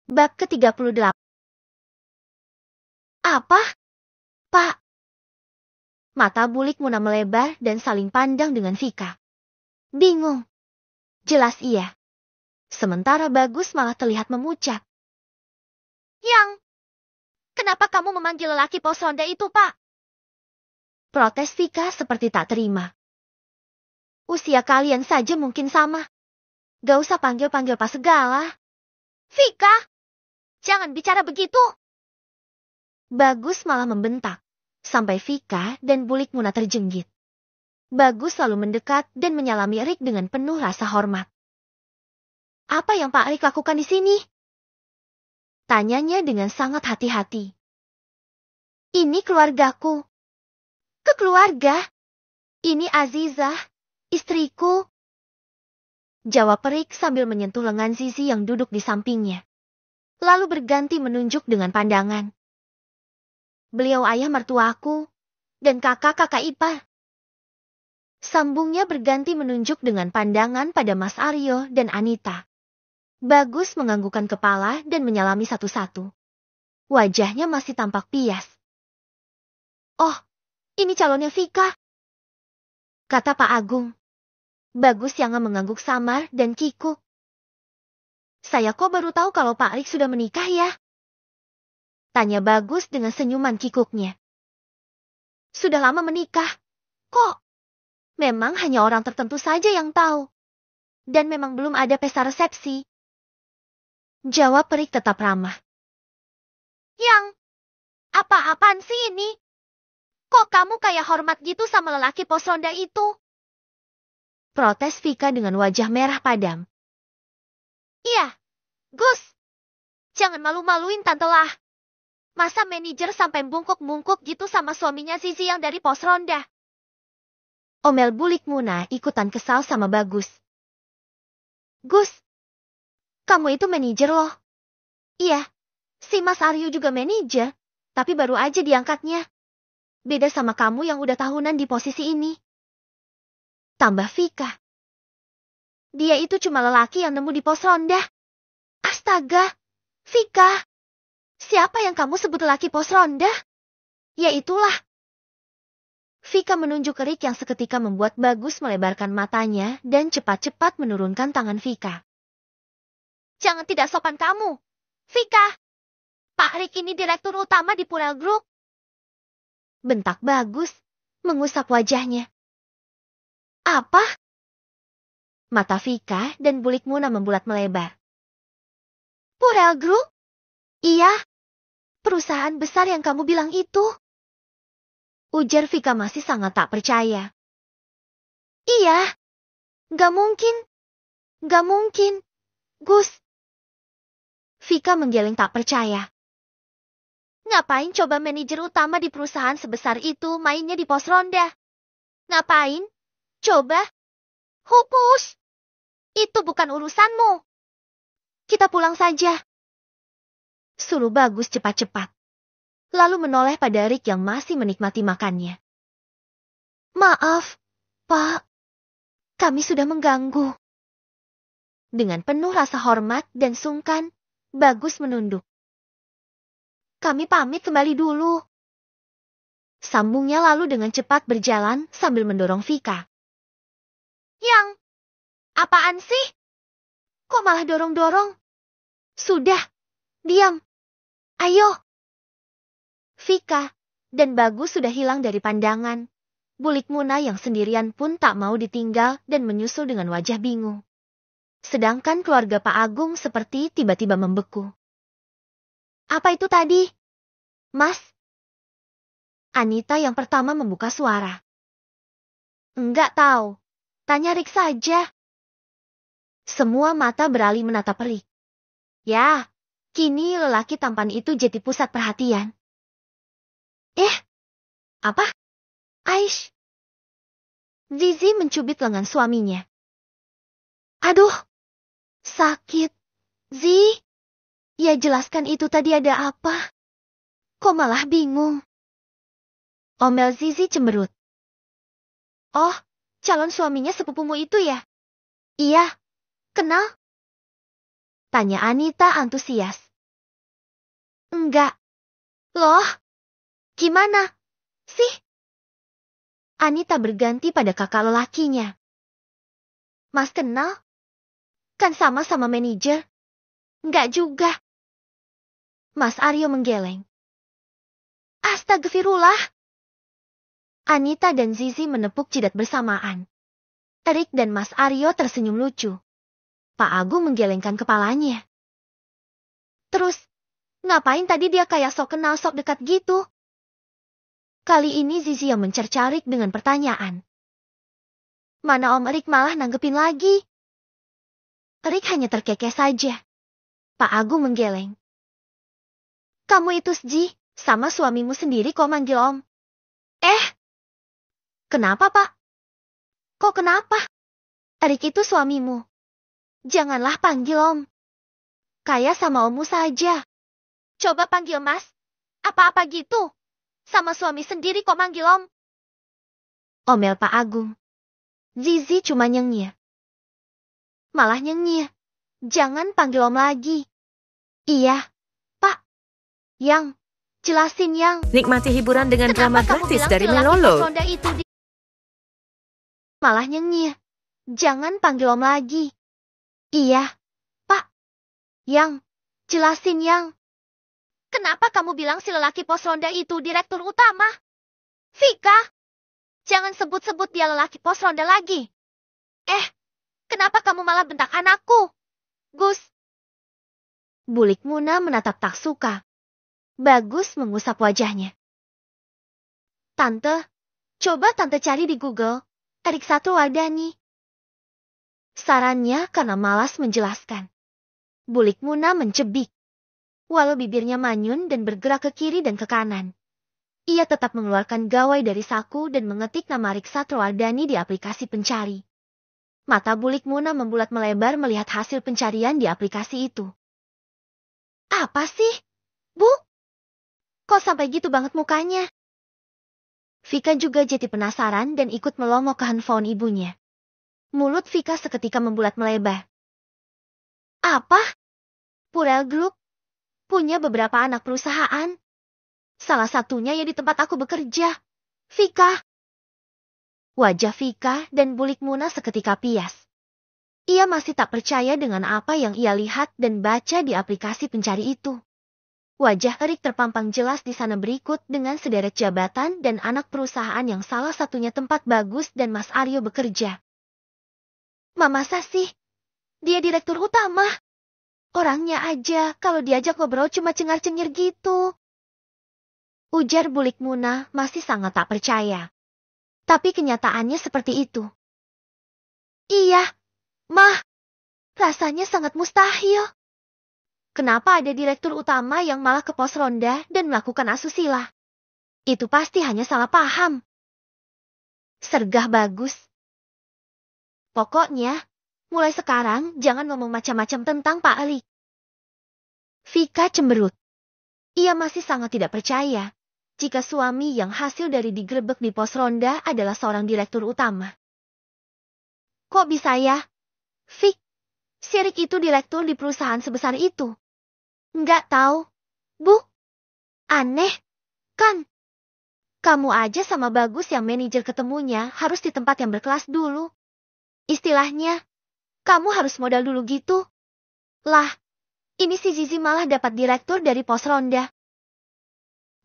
Bab ke-38. Apa? Pak? Mata bulik Muna melebar dan saling pandang dengan Vika. Bingung. Jelas iya. Sementara Bagus malah terlihat memucat. Yang, kenapa kamu memanggil lelaki pos ronda itu, Pak? Protes Vika seperti tak terima. Usia kalian saja mungkin sama. Gak usah panggil-panggil Pak segala. Vika, jangan bicara begitu. Bagus malah membentak, sampai Vika dan bulik Muna terjenggit. Bagus lalu mendekat dan menyalami Rick dengan penuh rasa hormat. Apa yang Pak Rick lakukan di sini? Tanyanya dengan sangat hati-hati. Ini keluargaku. Keluarga? Ini Azizah, istriku. Jawab Rick sambil menyentuh lengan Zizi yang duduk di sampingnya. Lalu berganti menunjuk dengan pandangan. Beliau ayah mertuaku dan kakak-kakak ipar. Sambungnya berganti menunjuk dengan pandangan pada Mas Aryo dan Anita. Bagus menganggukkan kepala dan menyalami satu-satu. Wajahnya masih tampak pias. Oh, ini calonnya Vika, kata Pak Agung. Bagus yang mengangguk samar dan kikuk. Saya kok baru tahu kalau Pak Rick sudah menikah ya? Tanya Bagus dengan senyuman kikuknya. Sudah lama menikah. Kok? Memang hanya orang tertentu saja yang tahu. Dan memang belum ada pesta resepsi. Jawab Rick tetap ramah. Yang, apa-apaan sih ini? Kok kamu kayak hormat gitu sama lelaki pos ronda itu? Protes Vika dengan wajah merah padam. Iya, Gus. Jangan malu-maluin tante lah. Masa manajer sampai bungkuk-bungkuk gitu sama suaminya Zizi yang dari pos ronda? Omel bulik Muna ikutan kesal sama Bagus. Gus, kamu itu manajer loh. Iya, si Mas Aryo juga manajer, tapi baru aja diangkatnya. Beda sama kamu yang udah tahunan di posisi ini. Tambah Vika. Dia itu cuma lelaki yang nemu di pos ronda. Astaga, Vika. Siapa yang kamu sebut lelaki pos ronda? Ya itulah. Vika menunjuk Rick yang seketika membuat Bagus melebarkan matanya dan cepat-cepat menurunkan tangan Vika. Jangan tidak sopan kamu, Vika. Pak Rick ini direktur utama di Purel Group. Bentak Bagus, mengusap wajahnya. Apa? Mata Vika dan bulik Muna membulat melebar. Purel Group? Iya, perusahaan besar yang kamu bilang itu. Ujar Vika masih sangat tak percaya. Iya, gak mungkin. Gak mungkin, Gus. Vika menggeleng tak percaya. Ngapain coba manajer utama di perusahaan sebesar itu mainnya di pos ronda? Ngapain? Coba. Hupus. Itu bukan urusanmu. Kita pulang saja. Suruh Bagus cepat-cepat. Lalu menoleh pada Rick yang masih menikmati makannya. Maaf, Pak. Kami sudah mengganggu. Dengan penuh rasa hormat dan sungkan, Bagus menunduk. Kami pamit kembali dulu. Sambungnya lalu dengan cepat berjalan sambil mendorong Vika. Yang, apaan sih? Kok malah dorong-dorong? Sudah, diam. Ayo. Vika dan Bagus sudah hilang dari pandangan. Bulik Muna yang sendirian pun tak mau ditinggal dan menyusul dengan wajah bingung. Sedangkan keluarga Pak Agung seperti tiba-tiba membeku. Apa itu tadi? Mas? Anita yang pertama membuka suara. Enggak tahu. Tanya Rick saja. Semua mata beralih menatap Rick. Ya, kini lelaki tampan itu jadi pusat perhatian. Apa? Aish. Zizi mencubit lengan suaminya. Aduh, sakit. Zi, ya jelaskan itu tadi ada apa? Kok malah bingung? Omel Zizi cemberut. Oh, calon suaminya sepupumu itu ya? Iya, kenal? Tanya Anita antusias. Enggak. Loh, gimana sih? Anita berganti pada kakak lelakinya. Mas kenal? Kan sama-sama manajer. Enggak juga. Mas Aryo menggeleng. Astagfirullah. Anita dan Zizi menepuk jidat bersamaan. Erik dan Mas Aryo tersenyum lucu. Pak Agung menggelengkan kepalanya. Terus, ngapain tadi dia kayak sok kenal sok dekat gitu? Kali ini Zizi yang mencercarik dengan pertanyaan. Mana Om Erik malah nanggepin lagi. Erik hanya terkekeh saja. Pak Agung menggeleng. Kamu itu Ji, sama suamimu sendiri kok manggil Om. Kenapa Pak? Kok kenapa? Erik itu suamimu. Janganlah panggil Om. Kayak sama Ommu saja. Coba panggil Mas. Apa-apa gitu. Sama suami sendiri kok manggil Om. Omel Pak Agung. Zizi cuma nyengir. Malah nyengir. Jangan panggil Om lagi. Iya, Pak. Yang, jelasin Yang. Nikmati hiburan dengan drama Kenapa kamu gratis bilang dari si lelaki Melolo. pos ronda itu malah nyengir. Jangan panggil Om lagi. Iya, Pak. Yang, jelasin Yang. Kenapa kamu bilang si lelaki pos ronda itu direktur utama? Vika, jangan sebut-sebut dia lelaki pos ronda lagi. Kenapa kamu malah bentak anakku? Gus. Bulik Muna menatap tak suka. Bagus mengusap wajahnya. Tante, coba Tante cari di Google. Erik Satrawardhani. Sarannya karena malas menjelaskan. Bulik Muna mencebik. Walau bibirnya manyun dan bergerak ke kiri dan ke kanan. Ia tetap mengeluarkan gawai dari saku dan mengetik nama Erik Satrawardhani di aplikasi pencari. Mata Bulik Muna membulat melebar melihat hasil pencarian di aplikasi itu. Apa sih, Bu? Kok sampai gitu banget mukanya? Vika juga jadi penasaran dan ikut melongo ke handphone ibunya. Mulut Vika seketika membulat melebar. Apa? Purel Group? Punya beberapa anak perusahaan. Salah satunya ya di tempat aku bekerja. Vika. Wajah Vika dan Bulik Muna seketika pias. Ia masih tak percaya dengan apa yang ia lihat dan baca di aplikasi pencari itu. Wajah Erik terpampang jelas di sana berikut dengan sederet jabatan dan anak perusahaan yang salah satunya tempat Bagus dan Mas Aryo bekerja. Masa sih? Dia direktur utama. Orangnya aja kalau diajak ngobrol cuma cengar-cengir gitu. Ujar Bulik Muna masih sangat tak percaya. Tapi kenyataannya seperti itu. Iya, Mah. Rasanya sangat mustahil. Kenapa ada direktur utama yang malah ke pos ronda dan melakukan asusila? Itu pasti hanya salah paham. Sergah Bagus. Pokoknya, mulai sekarang jangan ngomong macam-macam tentang Pak Erik. Vika cemberut. Ia masih sangat tidak percaya jika suami yang hasil dari digerebek di pos ronda adalah seorang direktur utama. Kok bisa ya? Vik, si Erik itu direktur di perusahaan sebesar itu. Nggak tahu, Bu. Aneh, kan? Kamu aja sama Bagus yang manajer ketemunya harus di tempat yang berkelas dulu. Istilahnya, kamu harus modal dulu gitu. Lah, ini si Zizi malah dapat direktur dari pos ronda.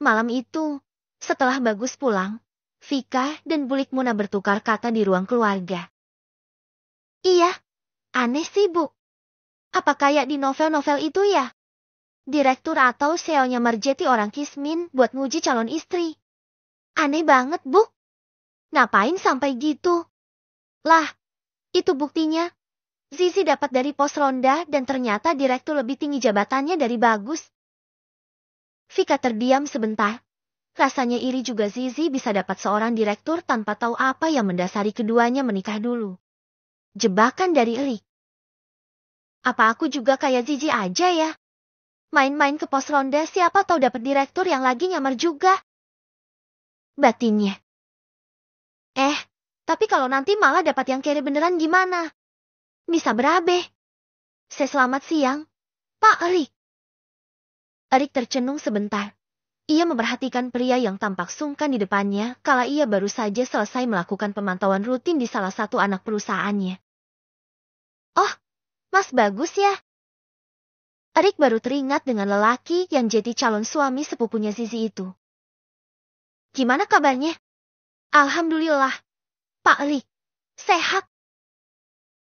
Malam itu, setelah Bagus pulang, Vika dan Bulik Muna bertukar kata di ruang keluarga. Iya, aneh sih Bu. Apa kayak di novel-novel itu ya? Direktur atau CEO-nya Marjeti orang Kismin buat nguji calon istri. Aneh banget, Bu. Ngapain sampai gitu? Lah, itu buktinya. Zizi dapat dari pos ronda dan ternyata direktur lebih tinggi jabatannya dari Bagus. Vika terdiam sebentar. Rasanya iri juga Zizi bisa dapat seorang direktur tanpa tahu apa yang mendasari keduanya menikah dulu. Jebakan dari Erik. Apa aku juga kayak Zizi aja ya? Main-main ke pos ronda siapa tahu dapat direktur yang lagi nyamar juga. Batinnya. Tapi kalau nanti malah dapat yang kere beneran gimana? Bisa berabe. Selamat siang, Pak Erik. Erik tercenung sebentar. Ia memperhatikan pria yang tampak sungkan di depannya kala ia baru saja selesai melakukan pemantauan rutin di salah satu anak perusahaannya. Oh, Mas Bagus ya? Erik baru teringat dengan lelaki yang jadi calon suami sepupunya Zizi itu. Gimana kabarnya? Alhamdulillah, Pak Erik. Sehat.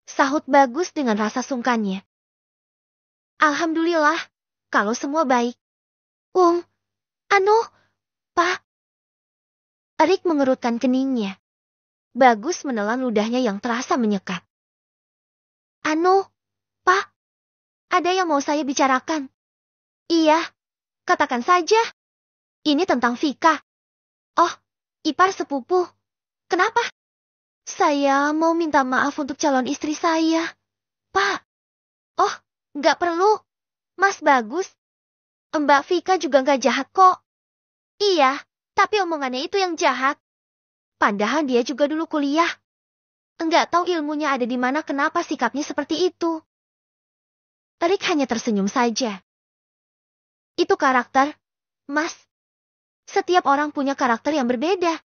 Sahut Bagus dengan rasa sungkannya. Alhamdulillah, kalau semua baik. Pak. Erik mengerutkan keningnya. Bagus menelan ludahnya yang terasa menyekat. Pak. Ada yang mau saya bicarakan. Iya, katakan saja. Ini tentang Vika. Oh, ipar sepupu. Kenapa? Saya mau minta maaf untuk calon istri saya, Pak. Oh, nggak perlu. Mas Bagus. Mbak Vika juga nggak jahat kok. Iya, tapi omongannya itu yang jahat. Padahal dia juga dulu kuliah. Nggak tahu ilmunya ada di mana kenapa sikapnya seperti itu. Erik hanya tersenyum saja. Itu karakter, Mas. Setiap orang punya karakter yang berbeda.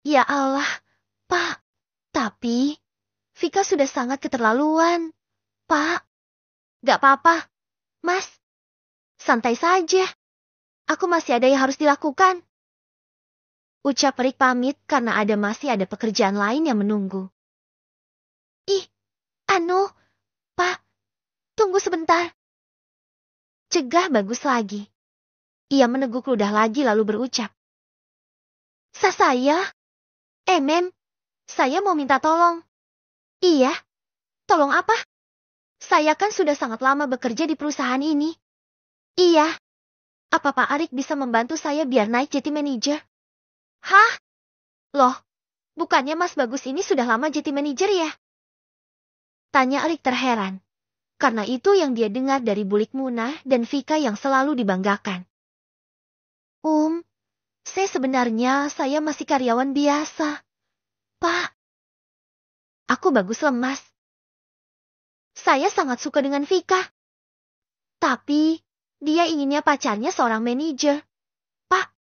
Ya Allah, Pak. Tapi, Vika sudah sangat keterlaluan, Pak. Gak apa-apa, Mas. Santai saja. Aku masih ada yang harus dilakukan. Ucap Erik pamit karena masih ada pekerjaan lain yang menunggu. Pak. Tunggu sebentar. Cegah Bagus lagi. Ia meneguk ludah lagi lalu berucap. Saya? Mem. Saya mau minta tolong. Iya? Tolong apa? Saya kan sudah sangat lama bekerja di perusahaan ini. Iya. Apa Pak Erik bisa membantu saya biar naik jadi manajer? Hah? Loh, bukannya Mas Bagus ini sudah lama jadi manajer ya? Tanya Erik terheran. Karena itu yang dia dengar dari Bulik Munah dan Vika yang selalu dibanggakan. Sebenarnya saya masih karyawan biasa. Pak. Aku Bagus lemas. Saya sangat suka dengan Vika. Tapi, dia inginnya pacarnya seorang manajer. Pak.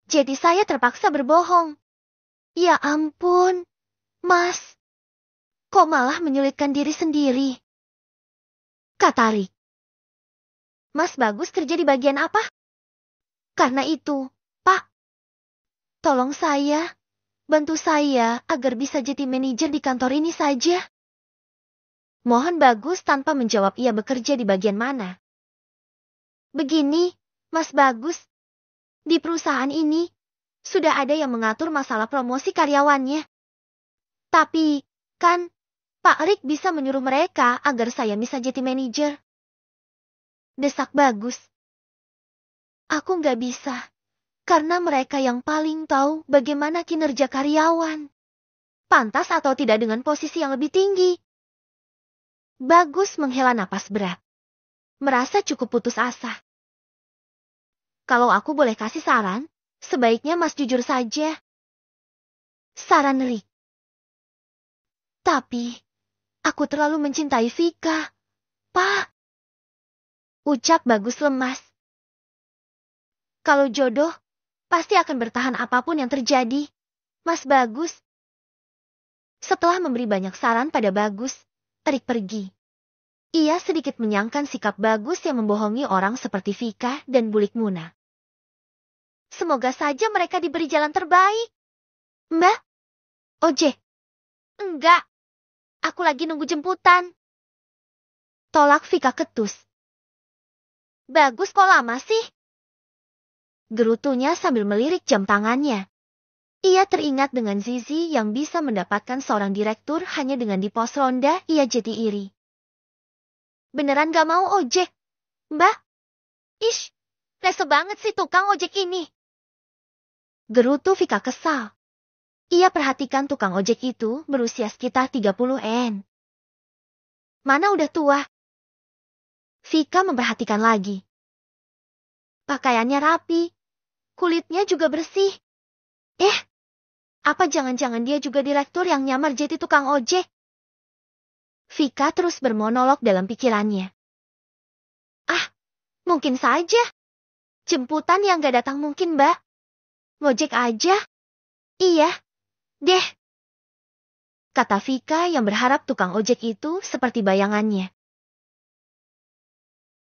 Jadi saya terpaksa berbohong. Ya ampun, Mas. Kok malah menyulitkan diri sendiri? Kata Erik. Mas Bagus kerja di bagian apa? Karena itu, Pak. Tolong saya, bantu saya agar bisa jadi manajer di kantor ini saja. Mohon Bagus tanpa menjawab ia bekerja di bagian mana. Begini, Mas Bagus. Di perusahaan ini, sudah ada yang mengatur masalah promosi karyawannya. Tapi, kan, Pak Erik bisa menyuruh mereka agar saya bisa jadi manajer. Desak Bagus. Aku nggak bisa, karena mereka yang paling tahu bagaimana kinerja karyawan. Pantas atau tidak dengan posisi yang lebih tinggi. Bagus menghela napas berat. Merasa cukup putus asa. Kalau aku boleh kasih saran, sebaiknya Mas jujur saja. Saran Erik. Tapi, aku terlalu mencintai Vika, Pak. Ucap Bagus lemas. Kalau jodoh, pasti akan bertahan apapun yang terjadi, Mas Bagus. Setelah memberi banyak saran pada Bagus, Erik pergi. Ia sedikit menyangkan sikap Bagus yang membohongi orang seperti Vika dan Bulik Munah. Semoga saja mereka diberi jalan terbaik. Mbak? Ojek? Enggak. Aku lagi nunggu jemputan. Tolak Vika ketus. Bagus kok lama sih? Gerutunya sambil melirik jam tangannya. Ia teringat dengan Zizi yang bisa mendapatkan seorang direktur hanya dengan di pos ronda, ia jadi iri. Beneran gak mau ojek, Mbak? Ish, rese banget sih tukang ojek ini. Gerutu Vika kesal. Ia perhatikan tukang ojek itu berusia sekitar 30-an. Mana udah tua? Vika memperhatikan lagi. Pakaiannya rapi, kulitnya juga bersih. Apa jangan-jangan dia juga direktur yang nyamar jadi tukang ojek? Vika terus bermonolog dalam pikirannya. Mungkin saja. Jemputan yang gak datang mungkin, Mbak. Ngojek aja. Iya, deh. Kata Vika yang berharap tukang ojek itu seperti bayangannya.